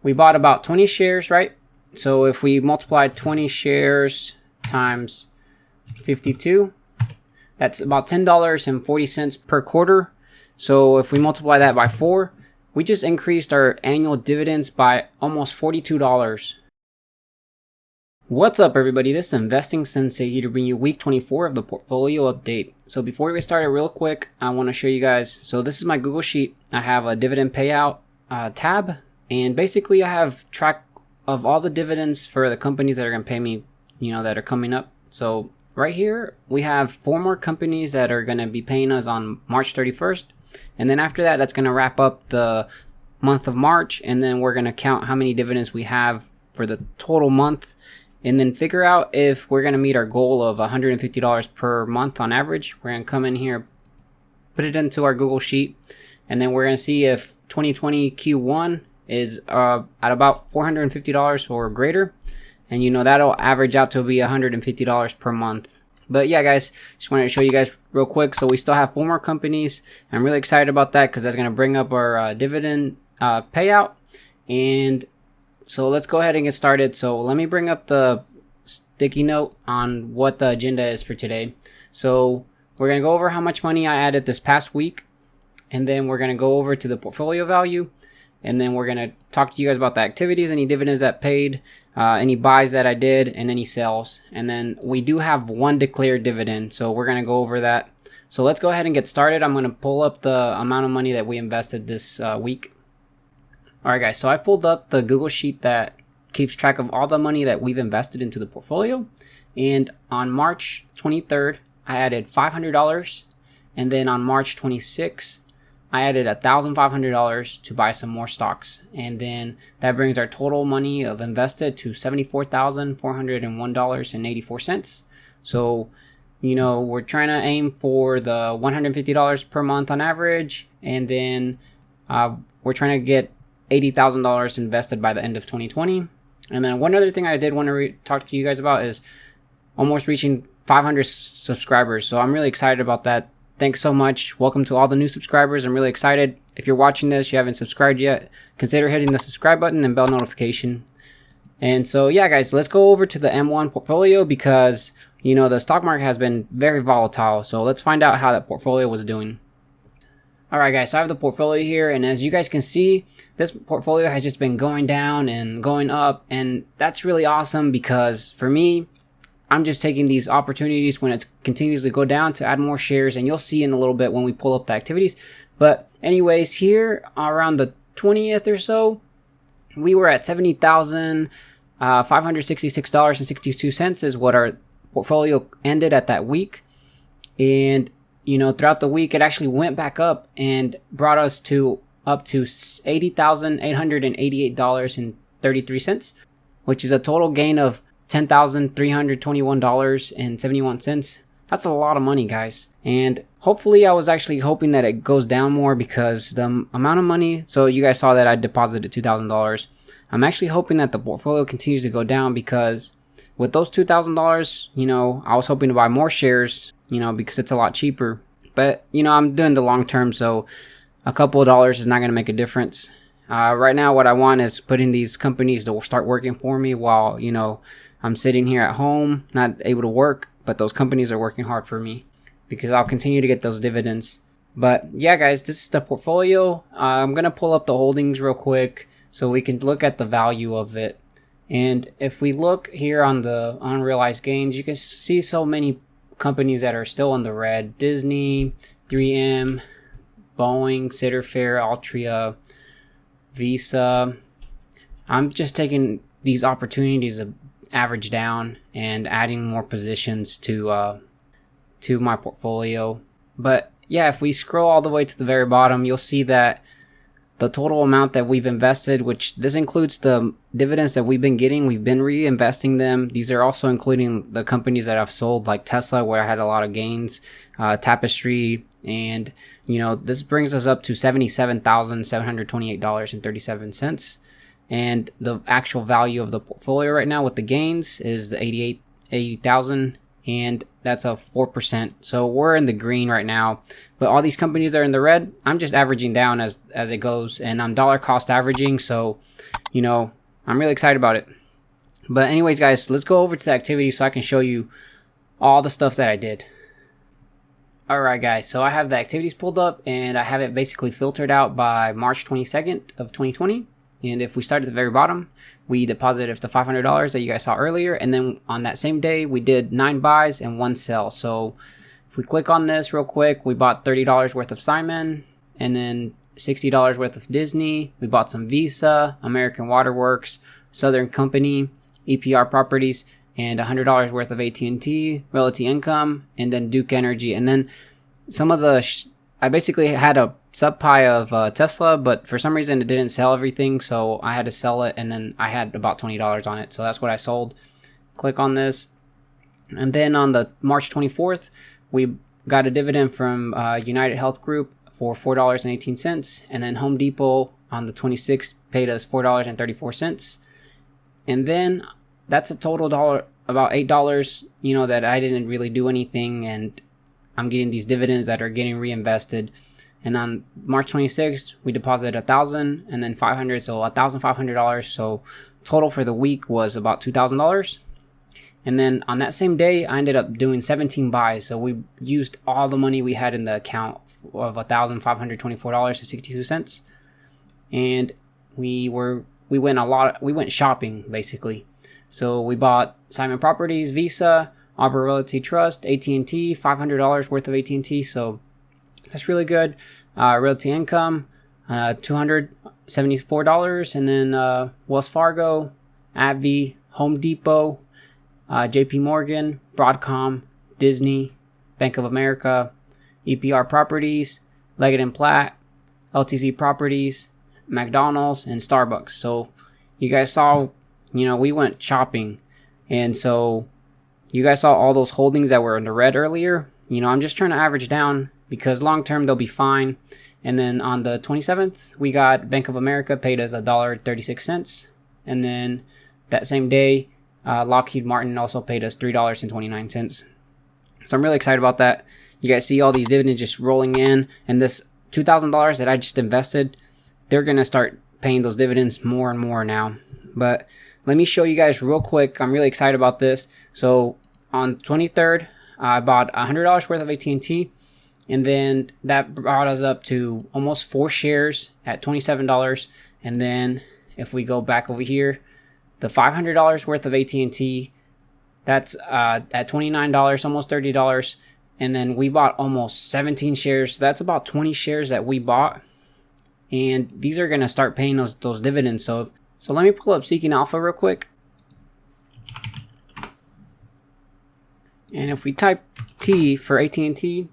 we bought about 20 shares, right? So if we multiply 20 shares times 52, that's about $10.40 per quarter. So if we multiply that by 4, we just increased our annual dividends by almost $42. What's up, everybody? This is Investing Sensei here to bring you week 24 of the portfolio update. So before we get started real quick, I want to show you guys. So this is my Google Sheet. I have a dividend payout tab, and basically I have track of all the dividends for the companies that are going to pay me, that are coming up. So right here, we have 4 more companies that are going to be paying us on March 31st. And then after that, that's going to wrap up the month of March. And then we're going to count how many dividends we have for the total month. And then figure out if we're going to meet our goal of $150 per month on average. We're going to come in here, put it into our Google Sheet. And then we're going to see if 2020 Q1 is at about $450 or greater. And that'll average out to be $150 per month. But yeah, guys, just wanted to show you guys real quick. So we still have 4 more companies. I'm really excited about that because that's going to bring up our dividend payout. And so let's go ahead and get started. So let me bring up the sticky note on what the agenda is for today. So we're going to go over how much money I added this past week. And then we're going to go over to the portfolio value. And then we're going to talk to you guys about the activities, any dividends that paid, any buys that I did, and any sales. And then we do have 1 declared dividend. So we're going to go over that. So let's go ahead and get started. I'm going to pull up the amount of money that we invested this week. All right, guys. So I pulled up the Google Sheet that keeps track of all the money that we've invested into the portfolio. And on March 23rd, I added $500. And then on March 26th, I added $1,500 to buy some more stocks. And then that brings our total money of invested to $74,401.84. So, we're trying to aim for the $150 per month on average. And then we're trying to get $80,000 invested by the end of 2020. And then one other thing I did want to talk to you guys about is almost reaching 500 subscribers. So I'm really excited about that. Thanks so much. Welcome to all the new subscribers. I'm really excited. If you're watching this, you haven't subscribed yet, consider hitting the subscribe button and bell notification. And so, yeah, guys, let's go over to the M1 portfolio because, the stock market has been very volatile. So let's find out how that portfolio was doing. All right, guys, so I have the portfolio here. And as you guys can see, this portfolio has just been going down and going up. And that's really awesome because for me, I'm just taking these opportunities when it continues to go down to add more shares, and you'll see in a little bit when we pull up the activities. But anyways, here around the 20th or so, we were at $70,566.62 is what our portfolio ended at that week. And, throughout the week, it actually went back up and brought us up to $80,888.33, which is a total gain of $10,321.71. That's a lot of money, guys. And hopefully I was actually hoping that it goes down more because the amount of money, so you guys saw that I deposited $2,000. I'm actually hoping that the portfolio continues to go down because with those $2,000, I was hoping to buy more shares, because it's a lot cheaper. But, I'm doing the long term, so a couple of dollars is not going to make a difference. Right now, what I want is putting these companies to start working for me while, I'm sitting here at home, not able to work, but those companies are working hard for me because I'll continue to get those dividends. But yeah, guys, this is the portfolio. I'm going to pull up the holdings real quick so we can look at the value of it. And if we look here on the unrealized gains, you can see so many companies that are still in the red. Disney, 3M, Boeing, Citifair, Altria, Visa. I'm just taking these opportunities to average down and adding more positions to my portfolio. But yeah, if we scroll all the way to the very bottom, you'll see that the total amount that we've invested, which this includes the dividends that we've been getting, we've been reinvesting them. These are also including the companies that I've sold, like Tesla, where I had a lot of gains, Tapestry, and this brings us up to $77,728.37. And the actual value of the portfolio right now with the gains is the $80,000, and that's a 4%. So we're in the green right now, but all these companies are in the red. I'm just averaging down as it goes, and I'm dollar cost averaging. So I'm really excited about it. But anyways, guys, let's go over to the activity so I can show you all the stuff that I did. Alright guys, so I have the activities pulled up and I have it basically filtered out by March 22nd of 2020. And if we start at the very bottom, we deposited the $500 that you guys saw earlier. And then on that same day, we did 9 buys and 1 sell. So if we click on this real quick, we bought $30 worth of Simon and then $60 worth of Disney. We bought some Visa, American Waterworks, Southern Company, EPR Properties, and $100 worth of AT&T, Realty Income, and then Duke Energy. And then some of the, I basically had a sub pie of Tesla, but for some reason it didn't sell everything, so I had to sell it, and then I had about $20 on it, so that's what I sold. Click on this. And then on the March 24th, we got a dividend from United Health Group for $4.18, and then Home Depot on the 26th paid us $4.34. And then that's a total about $8, that I didn't really do anything, and I'm getting these dividends that are getting reinvested. And on March 26th, we deposited $1,000 and then $500, so $1,500. So total for the week was about $2,000. And then on that same day, I ended up doing 17 buys. So we used all the money we had in the account of $1,524.62. And we went shopping basically. So we bought Simon Properties, Visa, Arbor Realty Trust, AT&T, $500 worth of AT&T. So that's really good. Realty Income, $274. And then Wells Fargo, AbbVie, Home Depot, JP Morgan, Broadcom, Disney, Bank of America, EPR Properties, Leggett & Platt, LTZ Properties, McDonald's, and Starbucks. So you guys saw, we went shopping. And so you guys saw all those holdings that were in the red earlier. I'm just trying to average down because long term they'll be fine. And then on the 27th, we got Bank of America paid us $1.36. And then that same day, Lockheed Martin also paid us $3.29. So I'm really excited about that. You guys see all these dividends just rolling in, and this $2,000 that I just invested, they're going to start paying those dividends more and more now. But let me show you guys real quick. I'm really excited about this. So on 23rd, I bought $100 worth of AT&T, and then that brought us up to almost 4 shares at $27. And then if we go back over here, the $500 worth of AT&T, that's at $29, almost $30. And then we bought almost 17 shares. So that's about 20 shares that we bought. And these are going to start paying those dividends. So let me pull up Seeking Alpha real quick. And if we type T for AT&T,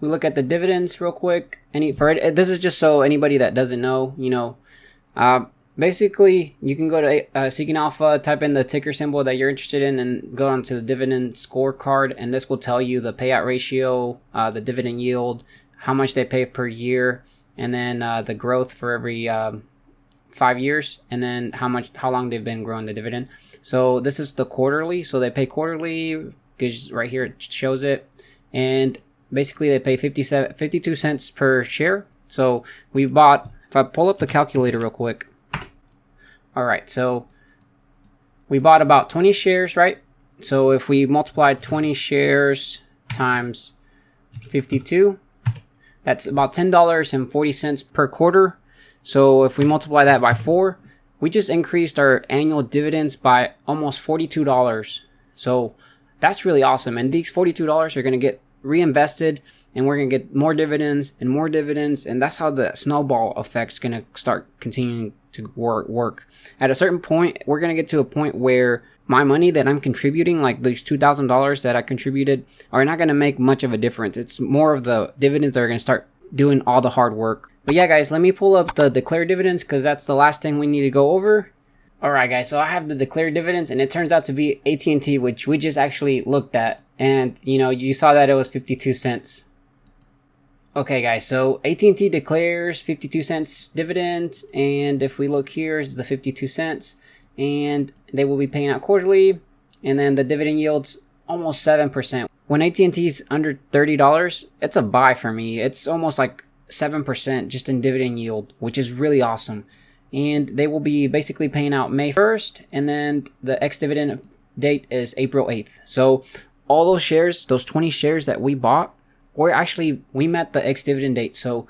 we look at the dividends real quick. This is just so anybody that doesn't know, basically you can go to Seeking Alpha, type in the ticker symbol that you're interested in, and go on to the dividend scorecard. And this will tell you the payout ratio, the dividend yield, how much they pay per year, and then the growth for every 5 years, and then how long they've been growing the dividend. So this is the quarterly. So they pay quarterly, because right here it shows it. And basically they pay 52 cents per share. So we bought, if I pull up the calculator real quick. All right, so we bought about 20 shares, right? So if we multiply 20 shares times 52, that's about $10.40 per quarter. So if we multiply that by 4, we just increased our annual dividends by almost $42. So that's really awesome. And these $42 are going to get reinvested, and we're going to get more dividends and more dividends. And that's how the snowball effect's going to start continuing to work. At a certain point, we're going to get to a point where my money that I'm contributing, like these $2,000 that I contributed, are not going to make much of a difference. It's more of the dividends that are going to start doing all the hard work. But yeah, guys, let me pull up the declared dividends, because that's the last thing we need to go over. Alright guys, so I have the declared dividends, and it turns out to be AT&T, which we just actually looked at. And, you saw that it was 52 cents. Okay guys, so AT&T declares 52 cents dividend, and if we look here, it's the 52 cents, and they will be paying out quarterly, and then the dividend yield's almost 7%. When AT&T's under $30, it's a buy for me. It's almost like 7% just in dividend yield, which is really awesome. and they will be basically paying out May 1st, and then the ex-dividend date is April 8th. So all those shares, those 20 shares that we bought, we met the ex-dividend date. So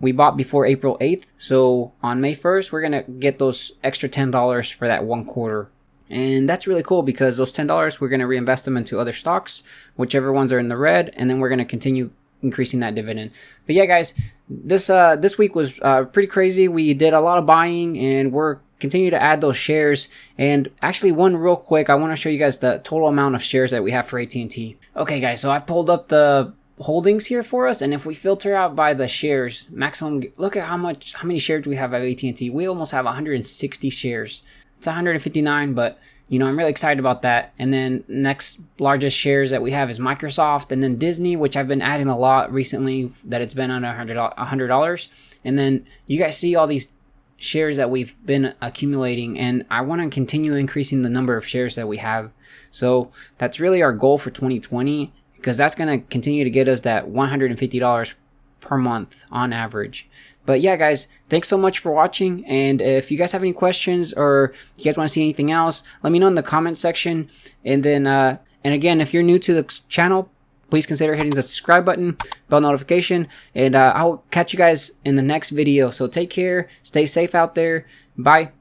we bought before April 8th. So on May 1st, we're going to get those extra $10 for that 1 quarter. And that's really cool because those $10, we're going to reinvest them into other stocks, whichever ones are in the red, and then we're going to continue increasing that dividend. But yeah, guys, this week was pretty crazy. We did a lot of buying, and we're continue to add those shares. And actually, one real quick, I want to show you guys the total amount of shares that we have for AT&T. Okay, guys, so I pulled up the holdings here for us, and if we filter out by the shares maximum, look at how many shares we have of AT&T. We almost have 160 shares. It's 159, but I'm really excited about that. And then next largest shares that we have is Microsoft, and then Disney, which I've been adding a lot recently, that it's been under $100. And then you guys see all these shares that we've been accumulating, and I want to continue increasing the number of shares that we have. So that's really our goal for 2020, because that's going to continue to get us that $150 per month on average. But yeah, guys, thanks so much for watching. And if you guys have any questions, or you guys want to see anything else, let me know in the comment section. And then, and again, if you're new to the channel, please consider hitting the subscribe button, bell notification, and I'll catch you guys in the next video. So take care, stay safe out there. Bye.